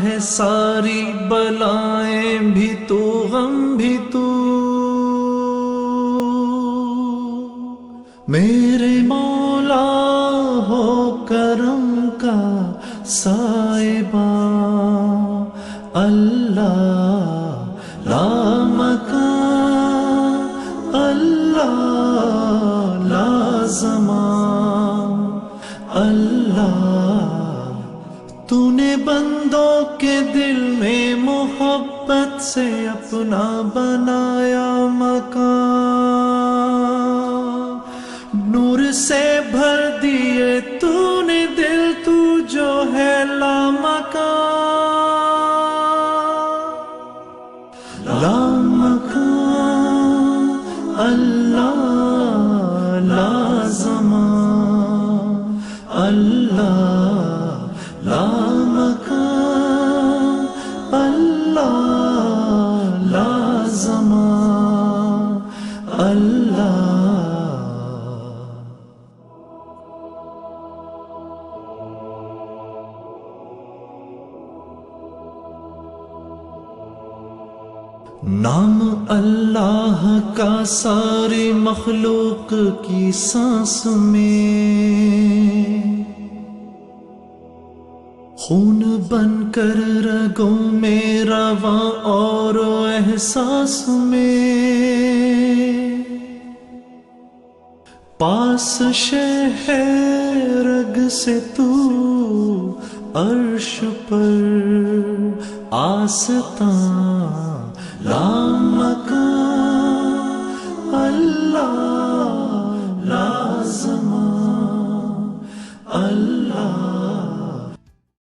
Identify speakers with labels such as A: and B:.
A: ہے ساری بلائیں بھی تو، غم بھی تو، میرے مولا ہو کرم کا سائباں، اللہ لا مکان، اللہ لا زمان، اللہ تو نے بندوں کے دل میں محبت سے اپنا بنایا مکان، نور سے بھر دیے تو نے دل، تو جو ہے لامکان، لامکان، اللہ لا زمان، اللہ لا مکان، اللہ لا زمان، اللہ۔ نام اللہ کا ساری مخلوق کی سانس میں، خون بن کر رگوں میں رواں اور احساس میں، پاس ہے رگ سے تو عرش پر آستاں، لا مکان، اللہ